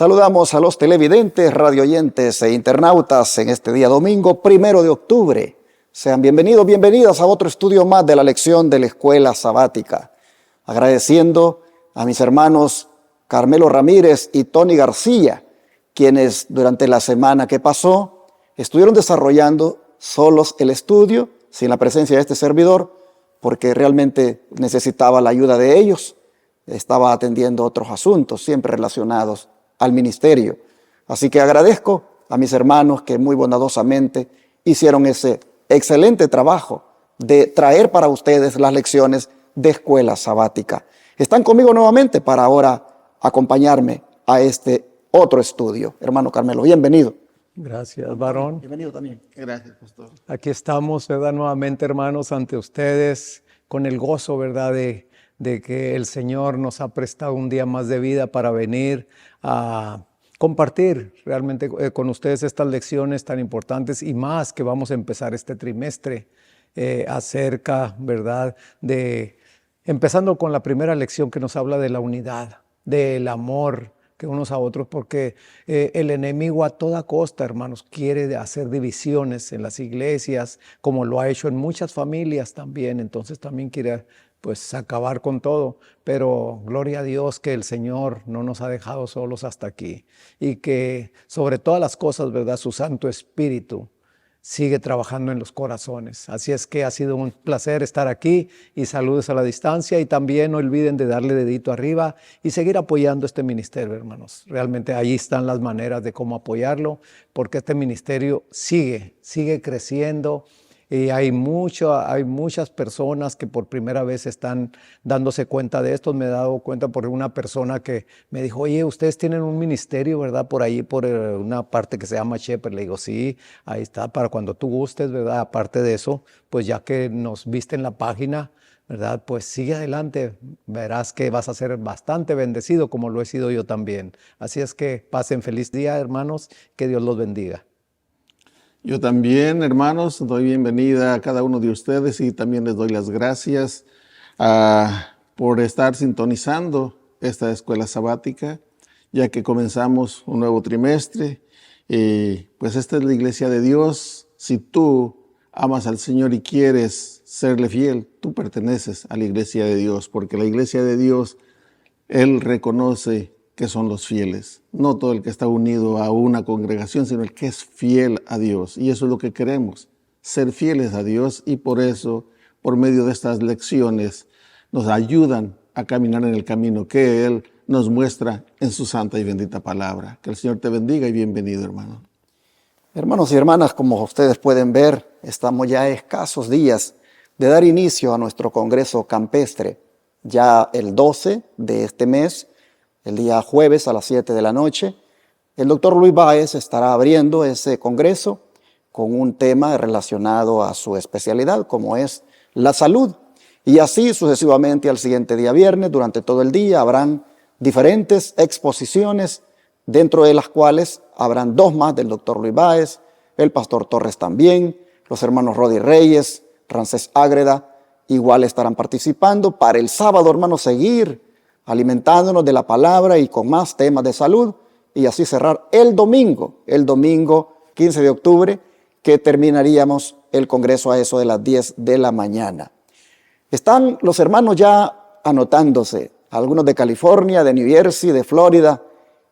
Saludamos a los televidentes, radioyentes e internautas en este día domingo, 1 de octubre. Sean bienvenidos, bienvenidas a otro estudio más de la lección de la Escuela Sabática. Agradeciendo a mis hermanos Carmelo Ramírez y Tony García, quienes durante la semana que pasó estuvieron desarrollando solos el estudio, sin la presencia de este servidor, porque realmente necesitaba la ayuda de ellos. Estaba atendiendo otros asuntos, siempre relacionados al ministerio. Así que agradezco a mis hermanos que muy bondadosamente hicieron ese excelente trabajo de traer para ustedes las lecciones de Escuela Sabática. Están conmigo nuevamente para ahora acompañarme a este otro estudio. Hermano Carmelo, bienvenido. Gracias, varón. Bienvenido también. Gracias, pastor. Aquí estamos, ¿verdad? Nuevamente, hermanos, ante ustedes, con el gozo, ¿verdad?, de que el Señor nos ha prestado un día más de vida para venir a compartir realmente con ustedes estas lecciones tan importantes y más que vamos a empezar este trimestre acerca, ¿verdad?, empezando con la primera lección que nos habla de la unidad, del amor que unos a otros, porque el enemigo a toda costa, hermanos, quiere hacer divisiones en las iglesias, como lo ha hecho en muchas familias también. Entonces también quiere pues acabar con todo, pero gloria a Dios que el Señor no nos ha dejado solos hasta aquí y que sobre todas las cosas, ¿verdad?, su Santo Espíritu sigue trabajando en los corazones. Así es que ha sido un placer estar aquí y saludos a la distancia, y también no olviden de darle dedito arriba y seguir apoyando este ministerio, hermanos. Realmente ahí están las maneras de cómo apoyarlo, porque este ministerio sigue creciendo. Y hay muchas personas que por primera vez están dándose cuenta de esto. Me he dado cuenta por una persona que me dijo: oye, ustedes tienen un ministerio, ¿verdad?, por ahí, por una parte que se llama Shepherd. Le digo: sí, ahí está, para cuando tú gustes, ¿verdad? Aparte de eso, pues ya que nos viste en la página, ¿verdad?, pues sigue adelante. Verás que vas a ser bastante bendecido, como lo he sido yo también. Así es que pasen feliz día, hermanos, que Dios los bendiga. Yo también, hermanos, doy bienvenida a cada uno de ustedes y también les doy las gracias por estar sintonizando esta escuela sabática, ya que comenzamos un nuevo trimestre. Pues esta es la iglesia de Dios. Si tú amas al Señor y quieres serle fiel, tú perteneces a la iglesia de Dios, porque la iglesia de Dios, Él reconoce que son los fieles. No todo el que está unido a una congregación, sino el que es fiel a Dios. Y eso es lo que queremos, ser fieles a Dios. Y por eso, por medio de estas lecciones, nos ayudan a caminar en el camino que Él nos muestra en su santa y bendita palabra. Que el Señor te bendiga y bienvenido, hermano. Hermanos y hermanas, como ustedes pueden ver, estamos ya a escasos días de dar inicio a nuestro Congreso Campestre. Ya el 12 de este mes, el día jueves a las 7 de la noche, el doctor Luis Báez estará abriendo ese congreso con un tema relacionado a su especialidad, como es la salud. Y así sucesivamente al siguiente día viernes, durante todo el día, habrán diferentes exposiciones, dentro de las cuales habrán 2 más del doctor Luis Báez, el pastor Torres también, los hermanos Rodi Reyes, Ramsés Ágreda, igual estarán participando. Para el sábado, hermanos, seguir alimentándonos de la palabra y con más temas de salud, y así cerrar el domingo 15 de octubre, que terminaríamos el congreso a eso de las 10 de la mañana. Están los hermanos ya anotándose, algunos de California, de New Jersey, de Florida,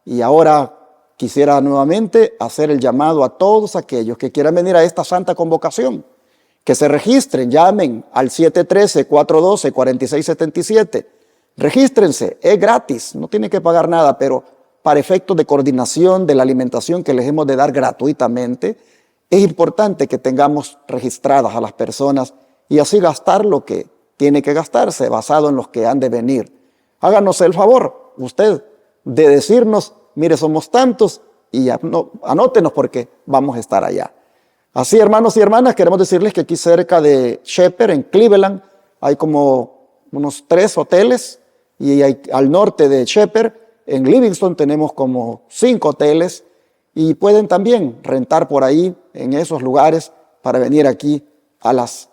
y ahora quisiera nuevamente hacer el llamado a todos aquellos que quieran venir a esta santa convocación, que se registren, llamen al 713-412-4677. Regístrense, es gratis, no tienen que pagar nada, pero para efectos de coordinación de la alimentación que les hemos de dar gratuitamente, es importante que tengamos registradas a las personas y así gastar lo que tiene que gastarse basado en los que han de venir. Háganos el favor, usted, de decirnos: mire, somos tantos, y anótenos porque vamos a estar allá. Así, hermanos y hermanas, queremos decirles que aquí cerca de Shepherd, en Cleveland, hay como unos 3 hoteles, y al norte de Shepherd, en Livingston, tenemos como 5 hoteles, y pueden también rentar por ahí, en esos lugares, para venir aquí a las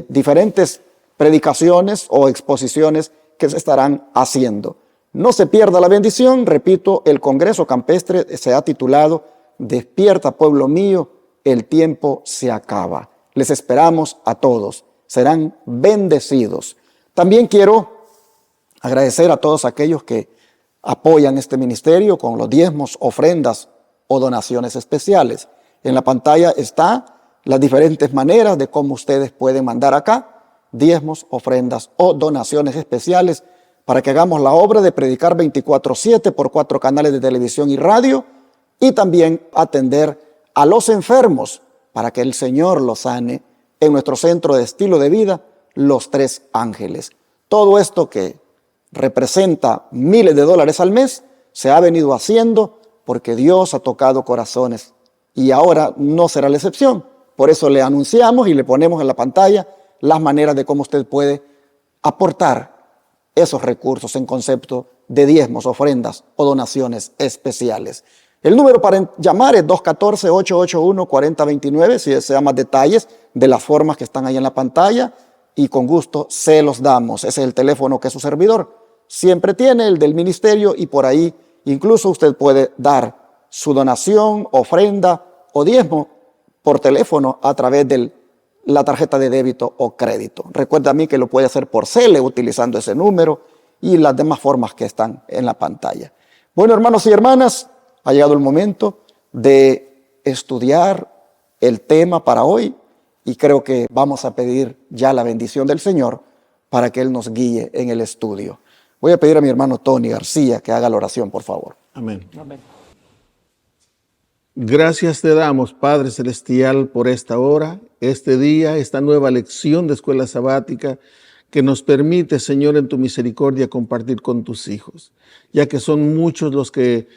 diferentes predicaciones o exposiciones que se estarán haciendo. No se pierda la bendición. Repito, el Congreso Campestre se ha titulado Despierta, pueblo mío, el tiempo se acaba. Les esperamos a todos. Serán bendecidos. También quiero agradecer a todos aquellos que apoyan este ministerio con los diezmos, ofrendas o donaciones especiales. En la pantalla están las diferentes maneras de cómo ustedes pueden mandar acá diezmos, ofrendas o donaciones especiales para que hagamos la obra de predicar 24/7 por 4 canales de televisión y radio, y también atender a los enfermos para que el Señor los sane en nuestro centro de estilo de vida, Los Tres Ángeles. Todo esto que representa miles de dólares al mes se ha venido haciendo porque Dios ha tocado corazones y ahora no será la excepción. Por eso le anunciamos y le ponemos en la pantalla las maneras de cómo usted puede aportar esos recursos en concepto de diezmos, ofrendas o donaciones especiales. El número para llamar es 214-881-4029 si desea más detalles de las formas que están ahí en la pantalla, y con gusto se los damos. Ese es el teléfono que su servidor siempre tiene, el del ministerio, y por ahí incluso usted puede dar su donación, ofrenda o diezmo por teléfono a través de la tarjeta de débito o crédito. Recuerda a mí que lo puede hacer por Cele utilizando ese número y las demás formas que están en la pantalla. Bueno, hermanos y hermanas, ha llegado el momento de estudiar el tema para hoy y creo que vamos a pedir ya la bendición del Señor para que Él nos guíe en el estudio. Voy a pedir a mi hermano Tony García que haga la oración, por favor. Amén. Amén. Gracias te damos, Padre Celestial, por esta hora, este día, esta nueva lección de escuela sabática que nos permite, Señor, en tu misericordia compartir con tus hijos, ya que son muchos los que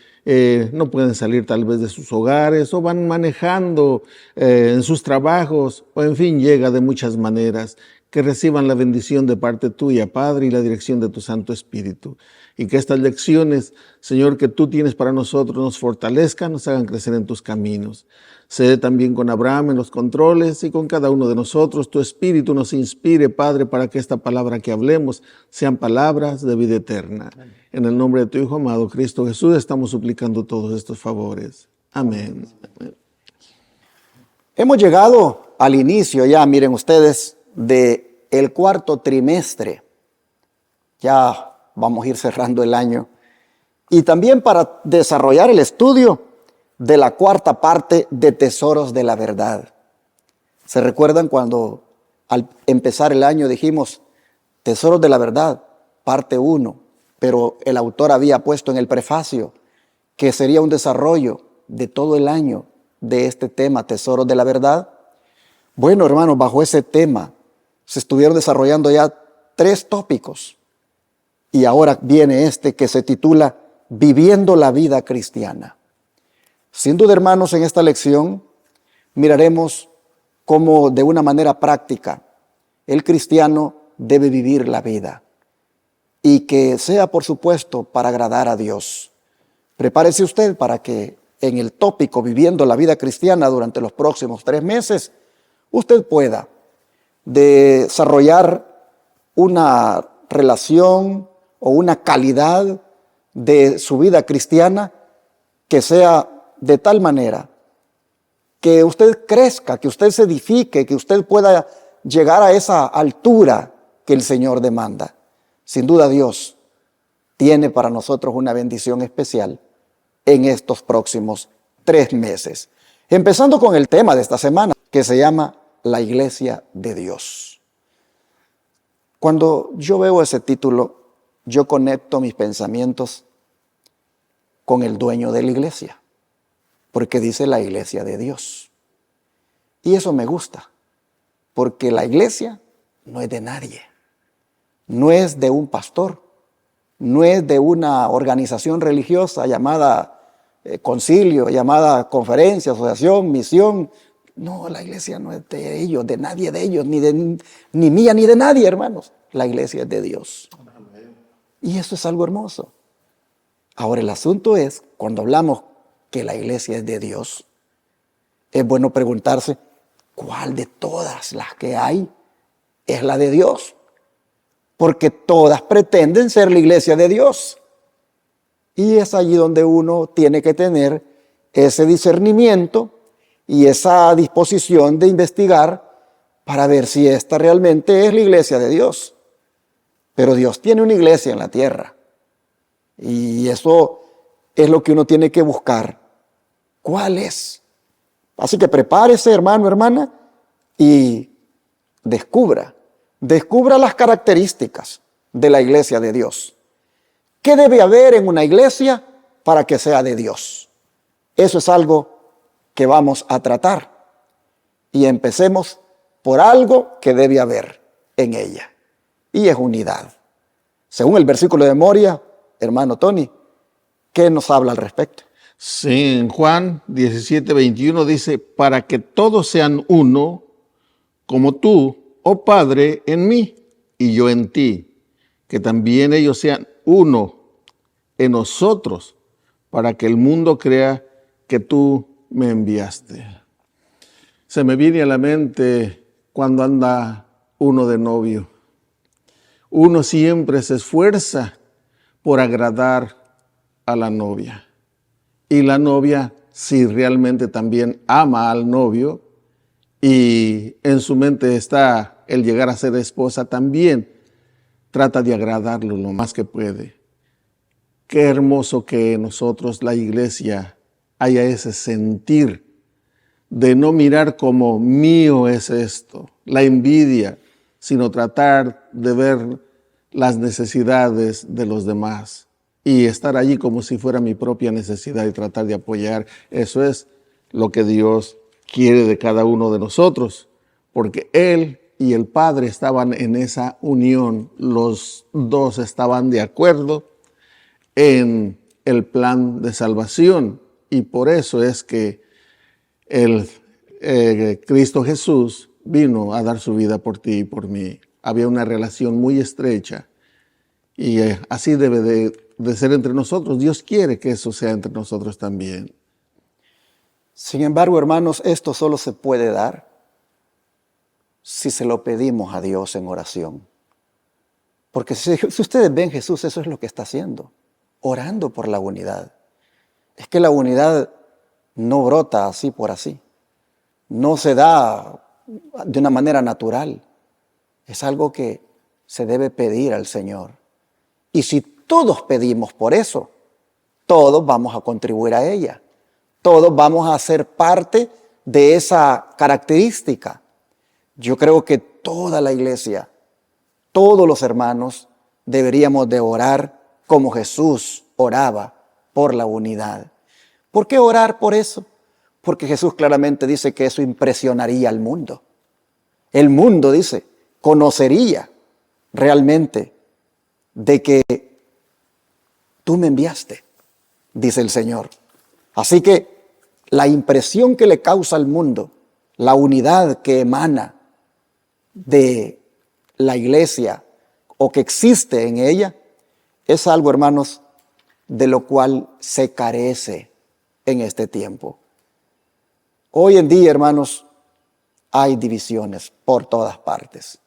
no pueden salir tal vez de sus hogares o van manejando en sus trabajos, o en fin, llega de muchas maneras. Que reciban la bendición de parte tuya, Padre, y la dirección de tu Santo Espíritu. Y que estas lecciones, Señor, que tú tienes para nosotros, nos fortalezcan, nos hagan crecer en tus caminos. Sé también con Abraham en los controles y con cada uno de nosotros. Tu Espíritu nos inspire, Padre, para que esta palabra que hablemos sean palabras de vida eterna. Amén. En el nombre de tu Hijo amado, Cristo Jesús, estamos suplicando todos estos favores. Amén. Amén. Hemos llegado al inicio ya, miren ustedes, de el cuarto trimestre. Ya vamos a ir cerrando el año. Y también para desarrollar el estudio de la cuarta parte de Tesoros de la Verdad. ¿Se recuerdan cuando al empezar el año dijimos Tesoros de la Verdad, parte 1? Pero el autor había puesto en el prefacio que sería un desarrollo de todo el año de este tema, Tesoros de la Verdad. Bueno, hermanos, bajo ese tema se estuvieron desarrollando ya 3 tópicos. Y ahora viene este que se titula Viviendo la vida cristiana. Sin duda, hermanos, en esta lección miraremos cómo de una manera práctica el cristiano debe vivir la vida. Y que sea, por supuesto, para agradar a Dios. Prepárese usted para que en el tópico Viviendo la vida cristiana durante los próximos 3 meses, usted pueda desarrollar una relación o una calidad de su vida cristiana que sea de tal manera que usted crezca, que usted se edifique, que usted pueda llegar a esa altura que el Señor demanda. Sin duda, Dios tiene para nosotros una bendición especial en estos próximos 3 meses. Empezando con el tema de esta semana, que se llama La Iglesia de Dios. Cuando yo veo ese título, yo conecto mis pensamientos con el dueño de la iglesia, porque dice la Iglesia de Dios. Y eso me gusta, porque la iglesia no es de nadie, no es de un pastor, no es de una organización religiosa llamada concilio, llamada conferencia, asociación, misión. No, la iglesia no es de ellos, de nadie de ellos, ni mía ni de nadie, hermanos. La iglesia es de Dios. Y eso es algo hermoso. Ahora el asunto es, cuando hablamos que la iglesia es de Dios, es bueno preguntarse, ¿cuál de todas las que hay es la de Dios? Porque todas pretenden ser la iglesia de Dios. Y es allí donde uno tiene que tener ese discernimiento y esa disposición de investigar para ver si esta realmente es la iglesia de Dios. Pero Dios tiene una iglesia en la tierra. Y eso es lo que uno tiene que buscar. ¿Cuál es? Así que prepárese, hermano, hermana, y descubra las características de la iglesia de Dios. ¿Qué debe haber en una iglesia para que sea de Dios? Eso es algo que vamos a tratar. Y empecemos por algo que debe haber en ella. Y es unidad. Según el versículo de Moria, hermano Tony, ¿qué nos habla al respecto? Sí, en Juan 17:21 dice, para que todos sean uno, como tú, oh Padre, en mí y yo en ti, que también ellos sean uno en nosotros, para que el mundo crea que tú me enviaste. Se me viene a la mente cuando anda uno de novio. Uno siempre se esfuerza por agradar a la novia. Y la novia, si realmente también ama al novio y en su mente está el llegar a ser esposa, también trata de agradarlo lo más que puede. Qué hermoso que en nosotros, la iglesia, haya ese sentir de no mirar como mío es esto, la envidia, sino tratar de ver las necesidades de los demás y estar allí como si fuera mi propia necesidad y tratar de apoyar. Eso es lo que Dios quiere de cada uno de nosotros, porque Él y el Padre estaban en esa unión, los dos estaban de acuerdo en el plan de salvación, y por eso es que Cristo Jesús vino a dar su vida por ti y por mí. Había una relación muy estrecha y así debe de ser entre nosotros. Dios quiere que eso sea entre nosotros también. Sin embargo, hermanos, esto solo se puede dar si se lo pedimos a Dios en oración. Porque si ustedes ven, Jesús eso es lo que está haciendo, orando por la unidad. Es que la unidad no brota así por así, no se da de una manera natural. Es algo que se debe pedir al Señor. Y si todos pedimos por eso, todos vamos a contribuir a ella. Todos vamos a ser parte de esa característica. Yo creo que toda la iglesia, todos los hermanos, deberíamos de orar como Jesús oraba por la unidad. ¿Por qué orar por eso? Porque Jesús claramente dice que eso impresionaría al mundo. El mundo, dice, conocería realmente de que tú me enviaste, dice el Señor. Así que la impresión que le causa al mundo, la unidad que emana de la iglesia o que existe en ella, es algo, hermanos, de lo cual se carece en este tiempo. Hoy en día, hermanos, hay divisiones por todas partes.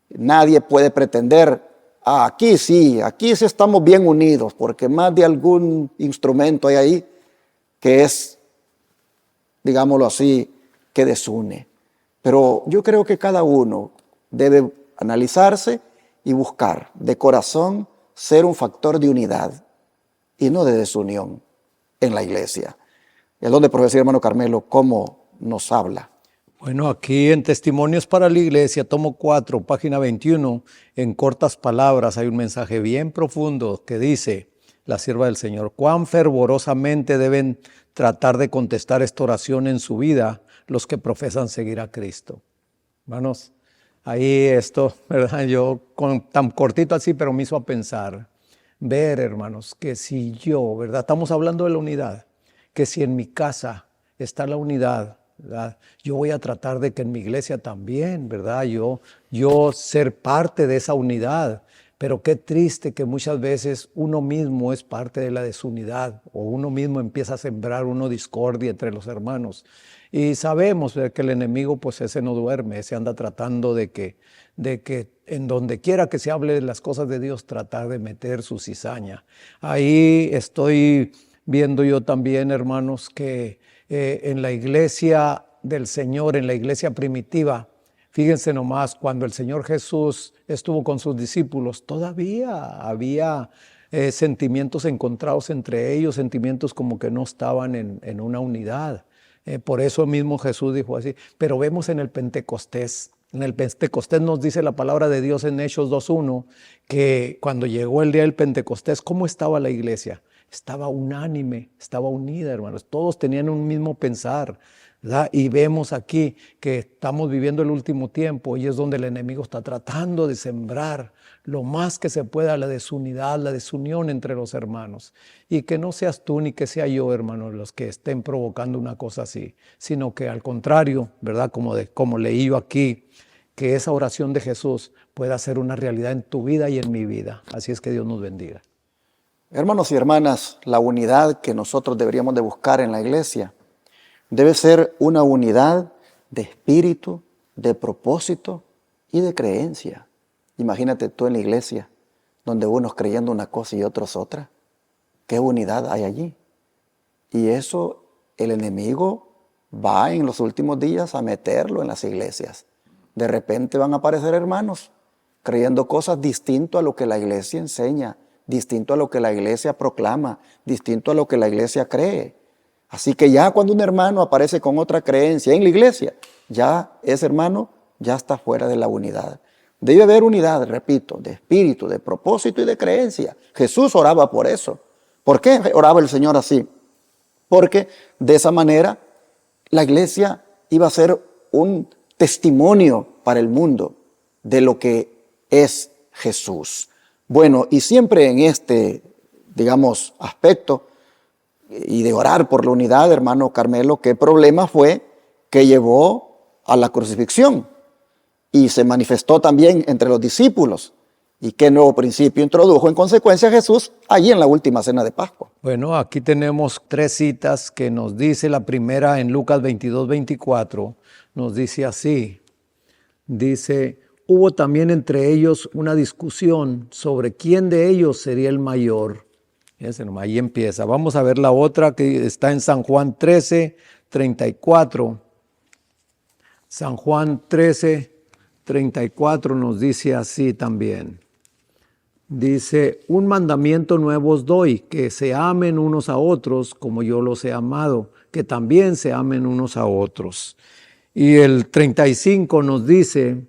Nadie puede pretender, aquí sí estamos bien unidos, porque más de algún instrumento hay ahí que es, digámoslo así, que desune. Pero yo creo que cada uno debe analizarse y buscar de corazón ser un factor de unidad y no de desunión en la iglesia. Es donde, profesor hermano Carmelo, cómo nos habla. Bueno, aquí en Testimonios para la Iglesia, tomo 4, página 21, en cortas palabras hay un mensaje bien profundo que dice, la sierva del Señor, cuán fervorosamente deben tratar de contestar esta oración en su vida los que profesan seguir a Cristo. Hermanos, ahí esto, ¿verdad? Yo tan cortito así, pero me hizo pensar, ver, hermanos, que si yo, ¿verdad? Estamos hablando de la unidad, que si en mi casa está la unidad, ¿verdad? Yo voy a tratar de que en mi iglesia también, ¿verdad? Yo ser parte de esa unidad, Pero qué triste que muchas veces uno mismo es parte de la desunidad o uno mismo empieza a sembrar discordia entre los hermanos. Y sabemos que el enemigo, pues ese no duerme, ese anda tratando de que en donde quiera que se hable de las cosas de Dios, tratar de meter su cizaña. Ahí estoy viendo yo también, hermanos, que en la iglesia del Señor, en la iglesia primitiva, fíjense nomás, cuando el Señor Jesús estuvo con sus discípulos, todavía había sentimientos encontrados entre ellos, sentimientos como que no estaban en una unidad. Por eso mismo Jesús dijo así. Pero vemos en el Pentecostés nos dice la palabra de Dios en Hechos 2:1, que cuando llegó el día del Pentecostés, ¿cómo estaba la iglesia? Estaba unánime, estaba unida, hermanos. Todos tenían un mismo pensar, ¿verdad? Y vemos aquí que estamos viviendo el último tiempo y es donde el enemigo está tratando de sembrar lo más que se pueda la desunidad, la desunión entre los hermanos. Y que no seas tú ni que sea yo, hermanos, los que estén provocando una cosa así, sino que al contrario, ¿verdad? Como leí yo aquí, que esa oración de Jesús pueda ser una realidad en tu vida y en mi vida. Así es que Dios nos bendiga. Hermanos y hermanas, la unidad que nosotros deberíamos de buscar en la iglesia debe ser una unidad de espíritu, de propósito y de creencia. Imagínate tú en la iglesia, donde unos creyendo una cosa y otros otra. ¿Qué unidad hay allí? Y eso el enemigo va en los últimos días a meterlo en las iglesias. De repente van a aparecer hermanos creyendo cosas distinto a lo que la iglesia enseña, distinto a lo que la iglesia proclama, distinto a lo que la iglesia cree. Así que ya cuando un hermano aparece con otra creencia en la iglesia, ya ese hermano ya está fuera de la unidad. Debe haber unidad, repito, de espíritu, de propósito y de creencia. Jesús oraba por eso. ¿Por qué oraba el Señor así? Porque de esa manera la iglesia iba a ser un testimonio para el mundo de lo que es Jesús. Bueno, y siempre en este, aspecto y de orar por la unidad, hermano Carmelo, ¿qué problema fue que llevó a la crucifixión? Y se manifestó también entre los discípulos. ¿Y qué nuevo principio introdujo en consecuencia Jesús allí en la última cena de Pascua? Bueno, aquí tenemos 3 citas que nos dice. La primera en Lucas 22:24, nos dice así. Dice, hubo también entre ellos una discusión sobre quién de ellos sería el mayor. Fíjense nomás, ahí empieza. Vamos a ver la otra que está en San Juan 13:34. San Juan 13:34 nos dice así también. Dice, un mandamiento nuevo os doy, que se amen unos a otros como yo los he amado, que también se amen unos a otros. Y el 35 nos dice,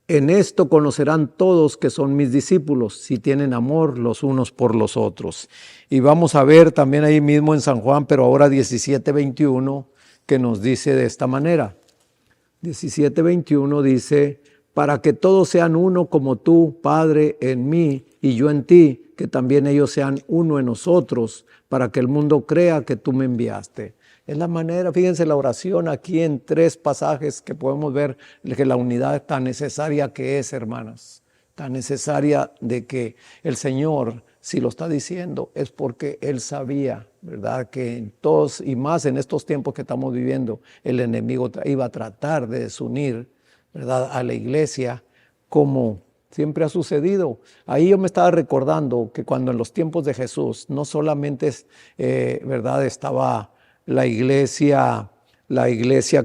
en esto conocerán todos que son mis discípulos, si tienen amor los unos por los otros. Y vamos a ver también ahí mismo en San Juan, pero ahora 17:21, que nos dice de esta manera. 17:21 dice, para que todos sean uno como tú, Padre, en mí y yo en ti, que también ellos sean uno en nosotros, para que el mundo crea que tú me enviaste. Es la manera, fíjense la oración aquí en 3 pasajes que podemos ver que la unidad tan necesaria que es, hermanas, tan necesaria de que el Señor, si lo está diciendo, es porque Él sabía, ¿verdad?, que en todos y más en estos tiempos que estamos viviendo, el enemigo iba a tratar de desunir, ¿verdad?, a la iglesia, como siempre ha sucedido. Ahí yo me estaba recordando que cuando en los tiempos de Jesús, no solamente ¿verdad?, estaba la iglesia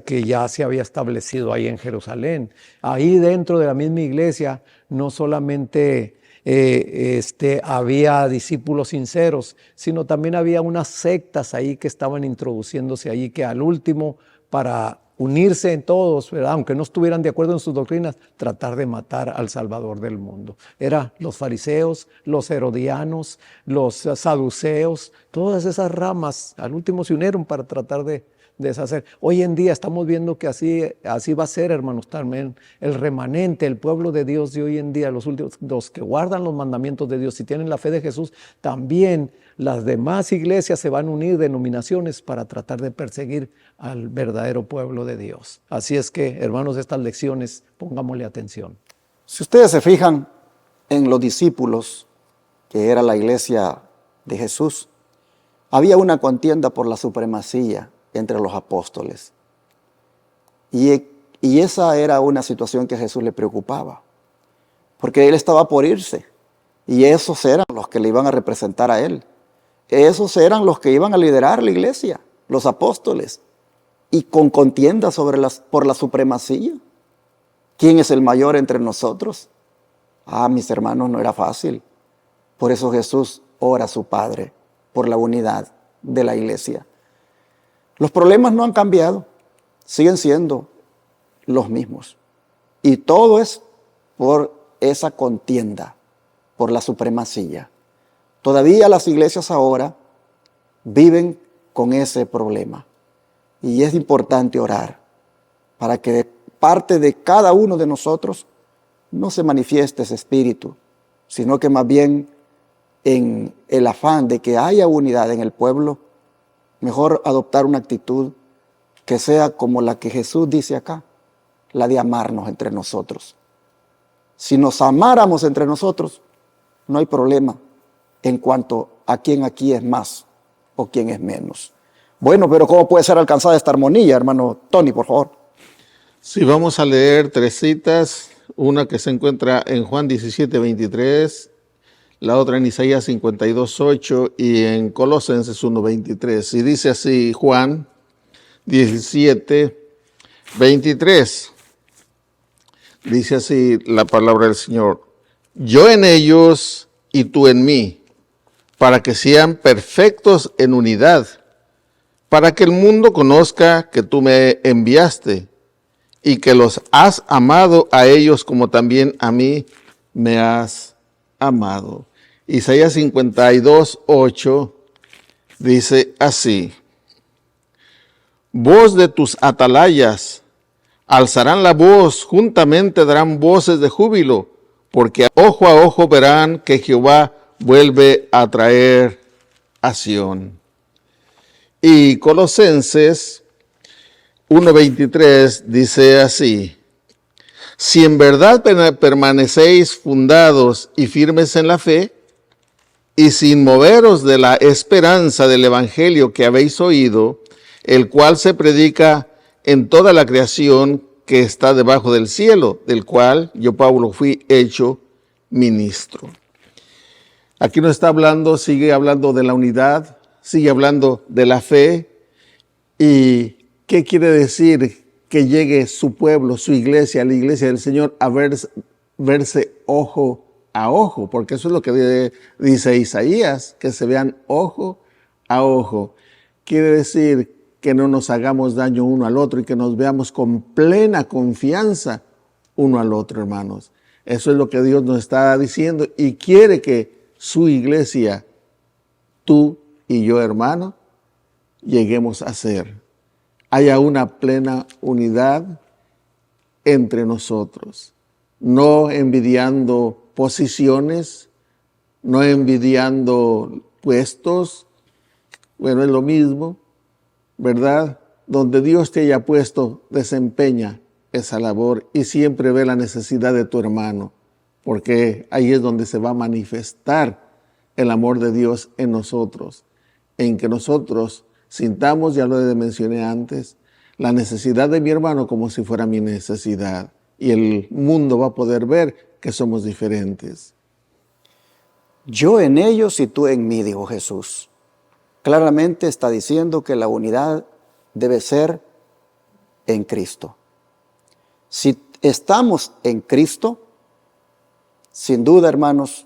que ya se había establecido ahí en Jerusalén. Ahí dentro de la misma iglesia no solamente había discípulos sinceros, sino también había unas sectas ahí que estaban introduciéndose ahí, que al último, para unirse en todos, ¿verdad?, aunque no estuvieran de acuerdo en sus doctrinas, tratar de matar al Salvador del mundo. Eran los fariseos, los herodianos, los saduceos, todas esas ramas al último se unieron para tratar de deshacer. Hoy en día estamos viendo que así va a ser, hermanos, también el remanente, el pueblo de Dios de hoy en día, los que guardan los mandamientos de Dios y tienen la fe de Jesús, también las demás iglesias se van a unir, denominaciones, para tratar de perseguir al verdadero pueblo de Dios. Así es que, hermanos, estas lecciones, pongámosle atención. Si ustedes se fijan, en los discípulos, que era la iglesia de Jesús, había una contienda por la supremacía entre los apóstoles. Y esa era una situación que a Jesús le preocupaba, porque él estaba por irse, y esos eran los que le iban a representar a él. Esos eran los que iban a liderar la iglesia, los apóstoles, y con contienda por la supremacía. ¿Quién es el mayor entre nosotros? Mis hermanos, no era fácil. Por eso Jesús ora a su Padre por la unidad de la iglesia. Los problemas no han cambiado, siguen siendo los mismos. Y todo es por esa contienda, por la supremacía. Todavía las iglesias ahora viven con ese problema. Y es importante orar para que de parte de cada uno de nosotros no se manifieste ese espíritu, sino que más bien en el afán de que haya unidad en el pueblo, mejor adoptar una actitud que sea como la que Jesús dice acá, la de amarnos entre nosotros. Si nos amáramos entre nosotros, no hay problema en cuanto a quién aquí es más o quién es menos. Bueno, pero ¿cómo puede ser alcanzada esta armonía, hermano Tony, por favor? Sí, vamos a leer 3 citas, una que se encuentra en Juan 17:23, la otra en Isaías 52:8 y en Colosenses 1:23. Y dice así Juan 17:23. Dice así la palabra del Señor: yo en ellos y tú en mí, para que sean perfectos en unidad, para que el mundo conozca que tú me enviaste y que los has amado a ellos como también a mí me has amado. Isaías 52:8 dice así: voz de tus atalayas, alzarán la voz, juntamente darán voces de júbilo, porque ojo a ojo verán que Jehová vuelve a traer a Sión. Y Colosenses 1:23 dice así: si en verdad permanecéis fundados y firmes en la fe, y sin moveros de la esperanza del evangelio que habéis oído, el cual se predica en toda la creación que está debajo del cielo, del cual yo, Pablo, fui hecho ministro. Aquí nos está hablando, sigue hablando de la unidad, sigue hablando de la fe. ¿Y qué quiere decir? Que llegue su pueblo, su iglesia, la iglesia del Señor, a verse ojo a ojo, porque eso es lo que dice Isaías, que se vean ojo a ojo. Quiere decir que no nos hagamos daño uno al otro y que nos veamos con plena confianza uno al otro, hermanos. Eso es lo que Dios nos está diciendo y quiere que su iglesia, tú y yo, hermano, lleguemos a ser. Haya una plena unidad entre nosotros, no envidiando posiciones, no envidiando puestos. Bueno, es lo mismo, ¿verdad? Donde Dios te haya puesto, desempeña esa labor y siempre ve la necesidad de tu hermano, porque ahí es donde se va a manifestar el amor de Dios en nosotros, en que nosotros sintamos, ya lo mencioné antes, la necesidad de mi hermano como si fuera mi necesidad, y el mundo va a poder ver que somos diferentes. Yo en ellos y tú en mí, dijo Jesús. Claramente está diciendo que la unidad debe ser en Cristo. Si estamos en Cristo, sin duda, hermanos,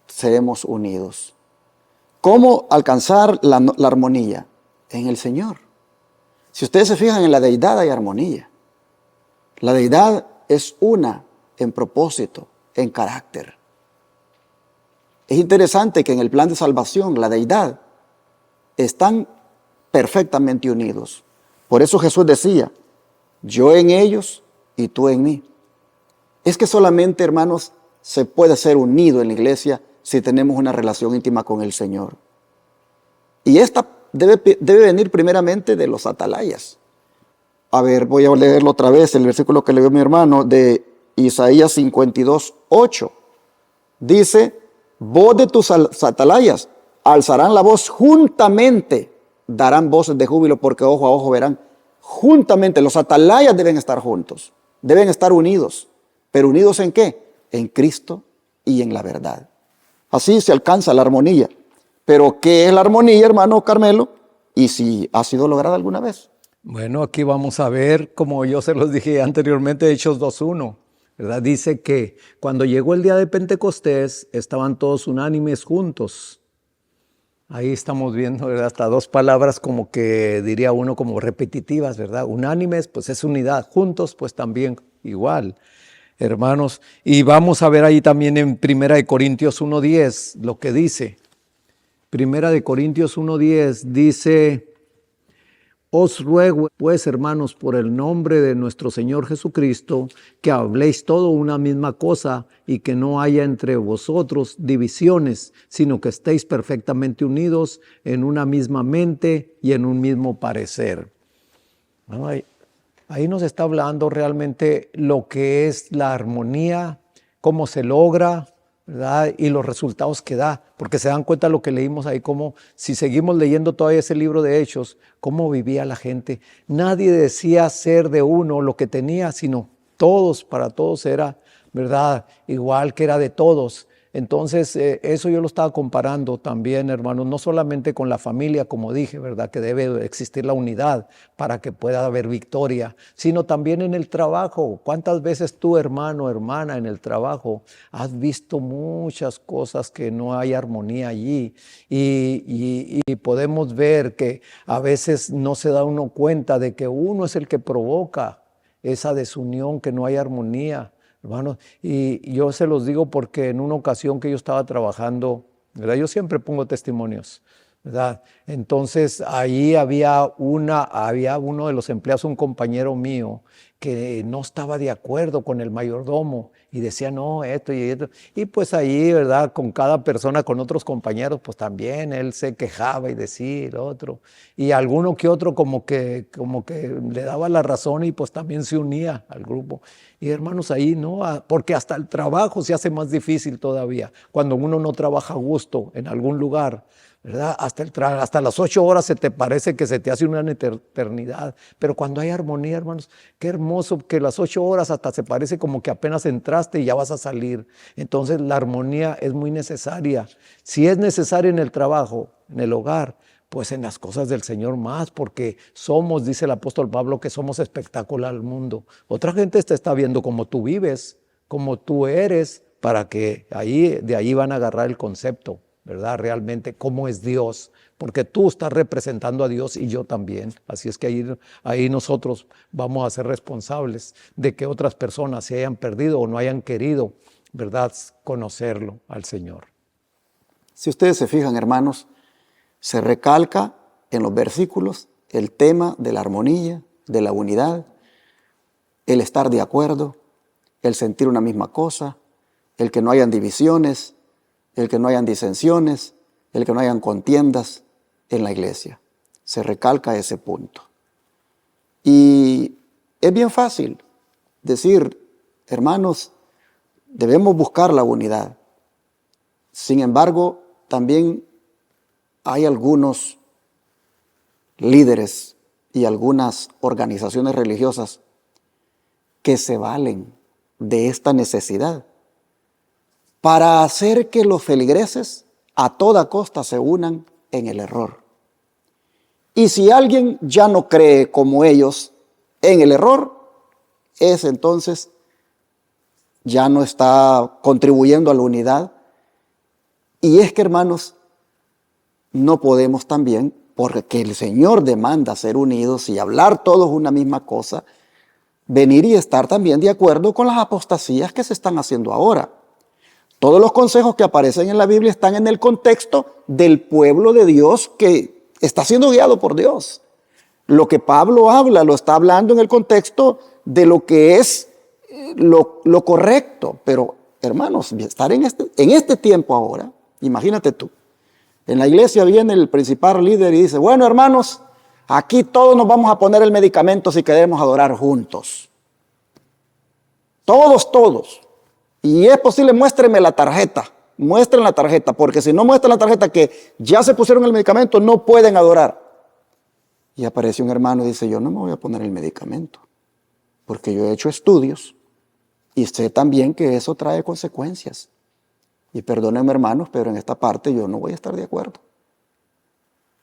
seremos unidos. ¿Cómo alcanzar la armonía? En el Señor. Si ustedes se fijan, en la deidad hay armonía. La deidad es una en propósito, en carácter. Es interesante que en el plan de salvación, la deidad están perfectamente unidos. Por eso Jesús decía, yo en ellos y tú en mí. Es que solamente, hermanos, se puede ser unido en la iglesia si tenemos una relación íntima con el Señor. Y esta debe venir primeramente de los atalayas. A ver, voy a leerlo otra vez, el versículo que leyó mi hermano de Isaías 52:8. dice, voz de tus atalayas, alzarán la voz juntamente, darán voces de júbilo porque ojo a ojo verán. Juntamente, los atalayas deben estar juntos, deben estar unidos. ¿Pero unidos en qué? En Cristo y en la verdad. Así se alcanza la armonía. Pero ¿qué es la armonía, hermano Carmelo? Y si ha sido lograda alguna vez. Bueno, aquí vamos a ver, como yo se los dije anteriormente, Hechos 2:1, ¿verdad? Dice que cuando llegó el día de Pentecostés, estaban todos unánimes juntos. Ahí estamos viendo, ¿verdad? Hasta dos palabras como que diría uno como repetitivas, ¿verdad? Unánimes, pues es unidad. Juntos, pues también igual, hermanos. Y vamos a ver ahí también en 1 Corintios 1:10 lo que dice. 1 Corintios 1:10 dice: os ruego, pues, hermanos, por el nombre de nuestro Señor Jesucristo, que habléis todo una misma cosa y que no haya entre vosotros divisiones, sino que estéis perfectamente unidos en una misma mente y en un mismo parecer. Ahí nos está hablando realmente lo que es la armonía, cómo se logra, ¿verdad? Y los resultados que da, porque se dan cuenta lo que leímos ahí, como si seguimos leyendo todavía ese libro de Hechos, cómo vivía la gente. Nadie decía ser de uno lo que tenía, sino todos, para todos era, ¿verdad? Igual que era de todos. Entonces, eso yo lo estaba comparando también, hermanos, no solamente con la familia, como dije, ¿verdad? Que debe existir la unidad para que pueda haber victoria, sino también en el trabajo. ¿Cuántas veces tú, hermano, hermana, en el trabajo has visto muchas cosas que no hay armonía allí? Y podemos ver que a veces no se da uno cuenta de que uno es el que provoca esa desunión, que no hay armonía. Hermanos, y yo se los digo porque en una ocasión que yo estaba trabajando, ¿verdad? Yo siempre pongo testimonios, ¿verdad? Entonces ahí había uno de los empleados, un compañero mío, que no estaba de acuerdo con el mayordomo y decía, no, esto y esto. Y pues ahí, ¿verdad? Con cada persona, con otros compañeros, pues también él se quejaba y decía lo otro. Y alguno que otro como que le daba la razón y pues también se unía al grupo. Y hermanos, ahí no, porque hasta el trabajo se hace más difícil todavía. Cuando uno no trabaja a gusto en algún lugar, ¿verdad? Hasta las 8 horas se te parece que se te hace una eternidad. Pero cuando hay armonía, hermanos, qué hermoso que las 8 horas hasta se parece como que apenas entraste y ya vas a salir. Entonces la armonía es muy necesaria. Si es necesaria en el trabajo, en el hogar, pues en las cosas del Señor más, porque somos, dice el apóstol Pablo, que somos espectáculo al mundo. Otra gente te está viendo como tú vives, como tú eres, para que de ahí van a agarrar el concepto, ¿verdad? Realmente cómo es Dios, porque tú estás representando a Dios y yo también. Así es que ahí nosotros vamos a ser responsables de que otras personas se hayan perdido o no hayan querido, ¿verdad?, conocerlo al Señor. Si ustedes se fijan, hermanos, se recalca en los versículos el tema de la armonía, de la unidad, el estar de acuerdo, el sentir una misma cosa, el que no hayan divisiones, el que no hayan disensiones, el que no hayan contiendas en la iglesia. Se recalca ese punto. Y es bien fácil decir, hermanos, debemos buscar la unidad. Sin embargo, también hay algunos líderes y algunas organizaciones religiosas que se valen de esta necesidad para hacer que los feligreses a toda costa se unan en el error. Y si alguien ya no cree como ellos en el error, ese entonces ya no está contribuyendo a la unidad. Y es que, hermanos, no podemos también, porque el Señor demanda ser unidos y hablar todos una misma cosa, venir y estar también de acuerdo con las apostasías que se están haciendo ahora. Todos los consejos que aparecen en la Biblia están en el contexto del pueblo de Dios que está siendo guiado por Dios. Lo que Pablo habla, lo está hablando en el contexto de lo que es lo correcto. Pero, hermanos, estar en este tiempo ahora, imagínate tú, en la iglesia viene el principal líder y dice, bueno, hermanos, aquí todos nos vamos a poner el medicamento si queremos adorar juntos. Todos. Y es posible, muéstrenme la tarjeta. Muestren la tarjeta, porque si no muestran la tarjeta que ya se pusieron el medicamento, no pueden adorar. Y aparece un hermano y dice, yo no me voy a poner el medicamento, porque yo he hecho estudios y sé también que eso trae consecuencias. Y perdónenme, hermanos, pero en esta parte yo no voy a estar de acuerdo.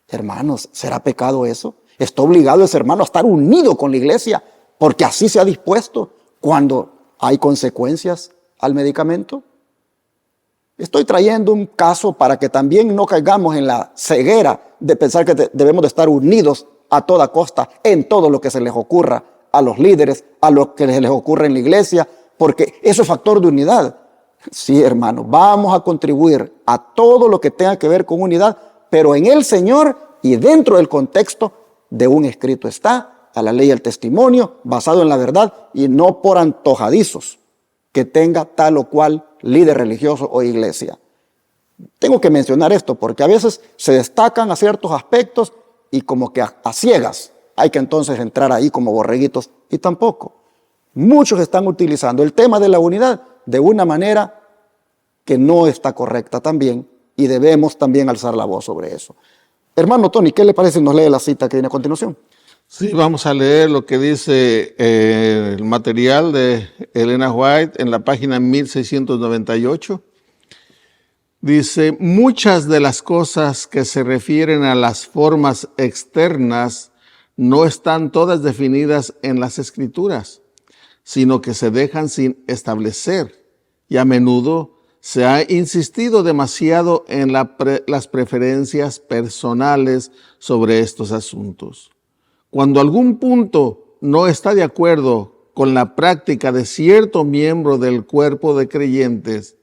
Hermanos, ¿será pecado eso? ¿Está obligado ese hermano a estar unido con la iglesia porque así se ha dispuesto cuando hay consecuencias al medicamento? Estoy trayendo un caso para que también no caigamos en la ceguera de pensar que debemos de estar unidos a toda costa en todo lo que se les ocurra a los líderes, a lo que les ocurra en la iglesia, porque eso es factor de unidad. Sí, hermano, vamos a contribuir a todo lo que tenga que ver con unidad, pero en el Señor y dentro del contexto de un escrito está, a la ley y al testimonio, basado en la verdad y no por antojadizos que tenga tal o cual líder religioso o iglesia. Tengo que mencionar esto porque a veces se destacan a ciertos aspectos y como que a ciegas hay que entonces entrar ahí como borreguitos, y tampoco. Muchos están utilizando el tema de la unidad de una manera que no está correcta también, y debemos también alzar la voz sobre eso. Hermano Tony, ¿qué le parece si nos lee la cita que viene a continuación? Sí, vamos a leer lo que dice el material de Elena White en la página 1698. Dice, muchas de las cosas que se refieren a las formas externas no están todas definidas en las Escrituras, sino que se dejan sin establecer, y a menudo se ha insistido demasiado en las preferencias personales sobre estos asuntos. Cuando algún punto no está de acuerdo con la práctica de cierto miembro del cuerpo de creyentes,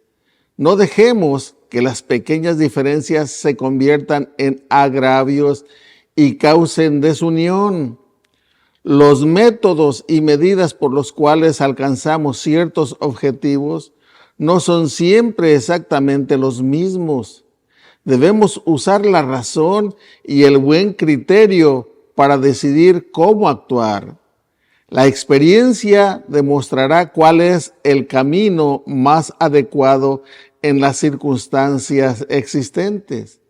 no dejemos que las pequeñas diferencias se conviertan en agravios y causen desunión. Los métodos y medidas por los cuales alcanzamos ciertos objetivos no son siempre exactamente los mismos. Debemos usar la razón y el buen criterio para decidir cómo actuar. La experiencia demostrará cuál es el camino más adecuado en las circunstancias existentes.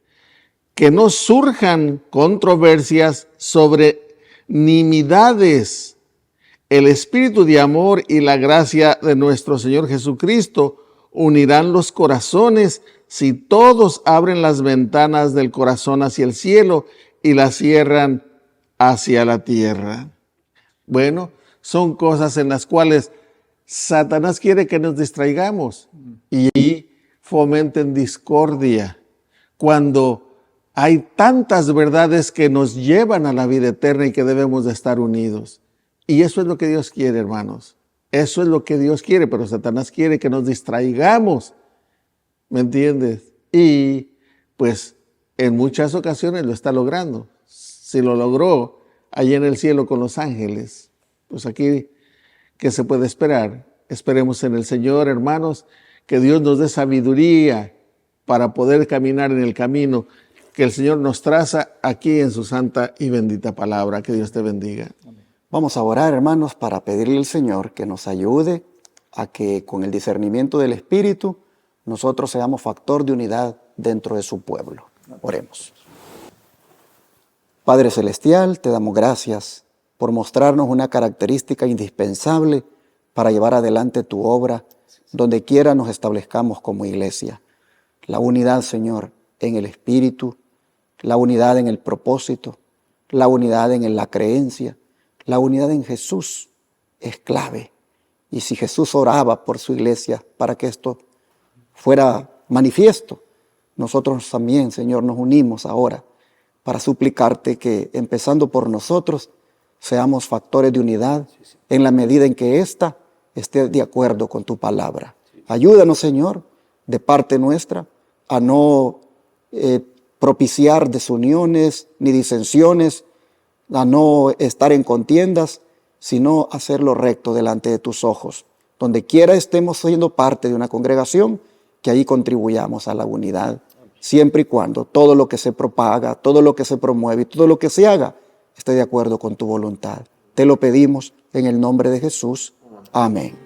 Que no surjan controversias sobre nimiedades. El espíritu de amor y la gracia de nuestro Señor Jesucristo unirán los corazones si todos abren las ventanas del corazón hacia el cielo y las cierran hacia la tierra. Bueno, son cosas en las cuales Satanás quiere que nos distraigamos y fomenten discordia cuando hay tantas verdades que nos llevan a la vida eterna y que debemos de estar unidos. Y eso es lo que Dios quiere, hermanos. Eso es lo que Dios quiere, pero Satanás quiere que nos distraigamos. ¿Me entiendes? Y pues en muchas ocasiones lo está logrando. Si lo logró allí en el cielo con los ángeles, pues aquí, ¿qué se puede esperar? Esperemos en el Señor, hermanos, que Dios nos dé sabiduría para poder caminar en el camino que el Señor nos traza aquí en su santa y bendita palabra. Que Dios te bendiga. Vamos a orar, hermanos, para pedirle al Señor que nos ayude a que con el discernimiento del Espíritu nosotros seamos factor de unidad dentro de su pueblo. Oremos. Padre Celestial, te damos gracias por mostrarnos una característica indispensable para llevar adelante tu obra donde quiera nos establezcamos como iglesia. La unidad, Señor, en el Espíritu, la unidad en el propósito, la unidad en la creencia, la unidad en Jesús es clave. Y si Jesús oraba por su iglesia para que esto fuera manifiesto, nosotros también, Señor, nos unimos ahora para suplicarte que, empezando por nosotros, seamos factores de unidad en la medida en que ésta esté de acuerdo con tu palabra. Ayúdanos, Señor, de parte nuestra, a no propiciar desuniones ni disensiones, a no estar en contiendas, sino hacer lo recto delante de tus ojos. Donde quiera estemos siendo parte de una congregación, que ahí contribuyamos a la unidad, siempre y cuando todo lo que se propaga, todo lo que se promueve y todo lo que se haga esté de acuerdo con tu voluntad. Te lo pedimos en el nombre de Jesús. Amén.